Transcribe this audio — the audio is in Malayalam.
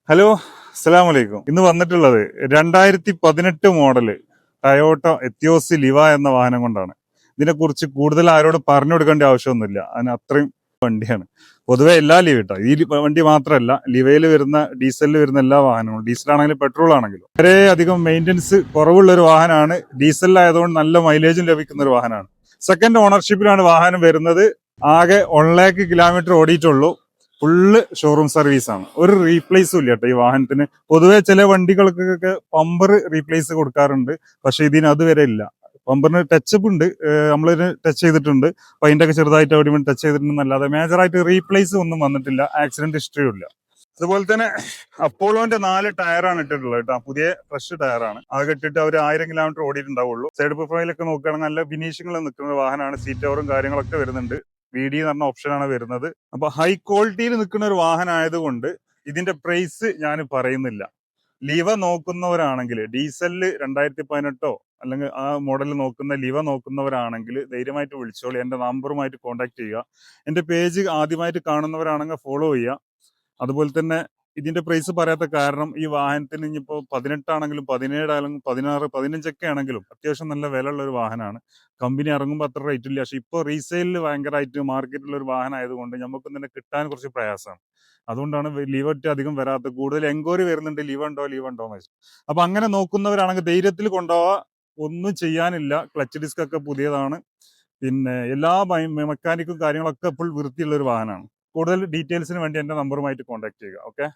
ഹലോ, അസ്സലാമു അലൈക്കും. ഇന്ന് വന്നിട്ടുള്ളത് 2018 മോഡല് ടയോട്ട എത്തിയോസ് ലിവ എന്ന വാഹനം കൊണ്ടാണ്. ഇതിനെക്കുറിച്ച് കൂടുതൽ ആരോട് പറഞ്ഞു കൊടുക്കേണ്ട ആവശ്യമൊന്നുമില്ല. അതിന് അത്രയും വണ്ടിയാണ്. പൊതുവെ എല്ലാ ലിവ കേട്ടോ, ഈ വണ്ടി മാത്രമല്ല, ലിവയിൽ വരുന്ന ഡീസലിൽ വരുന്ന എല്ലാ വാഹനങ്ങളും, ഡീസലാണെങ്കിലും പെട്രോൾ ആണെങ്കിലും വളരെ അധികം മെയിൻ്റനൻസ് കുറവുള്ള ഒരു വാഹനമാണ്. ഡീസലിലായതുകൊണ്ട് നല്ല മൈലേജും ലഭിക്കുന്ന ഒരു വാഹനമാണ്. സെക്കൻഡ് ഓണർഷിപ്പിലാണ് വാഹനം വരുന്നത്. ആകെ 1,00,000 കിലോമീറ്റർ ഓടിയിട്ടുള്ളൂ. ഫുള്ള് ഷോറൂം സർവീസ് ആണ്. ഒരു റീപ്ലേസും ഇല്ല കേട്ടോ ഈ വാഹനത്തിന്. പൊതുവെ ചില വണ്ടികൾക്കൊക്കെ പമ്പർ റീപ്ലേസ് കൊടുക്കാറുണ്ട്, പക്ഷെ ഇതിന് അതുവരെ ഇല്ല. പമ്പറിന് ടച്ചപ്പ് ഉണ്ട്, നമ്മളിതിന് ടച്ച് ചെയ്തിട്ടുണ്ട്, അപ്പൊ അതിന്റെ ഒക്കെ ചെറുതായിട്ട് അവിടെ ടച്ച് ചെയ്തിട്ടുണ്ടെന്നല്ലാതെ മേജറായിട്ട് റീപ്ലേസ് ഒന്നും വന്നിട്ടില്ല. ആക്സിഡന്റ് ഹിസ്റ്ററിയും ഇല്ല. അതുപോലെ തന്നെ അപ്പോളോന്റെ 4 ടയറാണ് ഇട്ടിട്ടുള്ളത് കേട്ടോ. പുതിയ ഫ്രഷ് ടയറാണ്. അത് ഇട്ടിട്ട് അവർ 1000 കിലോമീറ്റർ ഓടിയിട്ടുണ്ടാവുള്ളൂ. സൈഡ് പ്രൊഫൈലൊക്കെ നോക്കുകയാണെങ്കിൽ നല്ല ഫിനിഷിംഗിൽ നിൽക്കുന്ന വാഹനമാണ്. സീറ്റ് കവറും കാര്യങ്ങളൊക്കെ വരുന്നുണ്ട്. VD എന്ന് പറഞ്ഞ ഓപ്ഷനാണ് വരുന്നത്. അപ്പൊ ഹൈ ക്വാളിറ്റിയിൽ നിൽക്കുന്ന ഒരു വാഹനം ആയതുകൊണ്ട് ഇതിന്റെ പ്രൈസ് ഞാൻ പറയുന്നില്ല. ലിവ നോക്കുന്നവരാണെങ്കിൽ, ഡീസലില് 2018 അല്ലെങ്കിൽ ആ മോഡൽ നോക്കുന്ന ലിവ നോക്കുന്നവരാണെങ്കിൽ ധൈര്യമായിട്ട് വിളിച്ചോളി. എന്റെ നമ്പറുമായിട്ട് കോൺടാക്ട് ചെയ്യുക. എന്റെ പേജ് ആദ്യമായിട്ട് കാണുന്നവരാണെങ്കിൽ ഫോളോ ചെയ്യുക. അതുപോലെ തന്നെ ഇതിന്റെ പ്രൈസ് പറയാത്ത കാരണം, ഈ വാഹനത്തിന് ഇനിയിപ്പോ 18 ആണെങ്കിലും 17 ആണെങ്കിലും 16, 15 ആണെങ്കിലും അത്യാവശ്യം നല്ല വിലയുള്ള ഒരു വാഹനമാണ്. കമ്പനി ഇറങ്ങുമ്പോൾ അത്ര റേറ്റ് ഇല്ല, പക്ഷെ ഇപ്പോൾ റീസെയിലിൽ ഭയങ്കരമായിട്ട് മാർക്കറ്റിലുള്ള ഒരു വാഹനം ആയതുകൊണ്ട് നമുക്ക് തന്നെ കിട്ടാൻ കുറച്ച് പ്രയാസമാണ്. അതുകൊണ്ടാണ് ലിവറ്റ് അധികം വരാത്തത്. കൂടുതൽ എൻക്വയറി വരുന്നുണ്ട്, ലിവ ഉണ്ടോ എന്ന് വെച്ചിട്ട്. അപ്പൊ അങ്ങനെ നോക്കുന്നവരാണെങ്കിൽ ധൈര്യത്തിൽ കൊണ്ടുപോവാ. ഒന്നും ചെയ്യാനില്ല. ക്ലച്ച് ഡിസ്ക് ഒക്കെ പുതിയതാണ്. പിന്നെ എല്ലാ മെക്കാനിക്കും കാര്യങ്ങളൊക്കെ ഇപ്പോൾ വൃത്തിയുള്ള ഒരു വാഹനമാണ്. കൂടുതൽ ഡീറ്റെയിൽസിന് വേണ്ടി എന്റെ നമ്പറുമായിട്ട് കോൺടാക്ട് ചെയ്യുക. ഓക്കെ.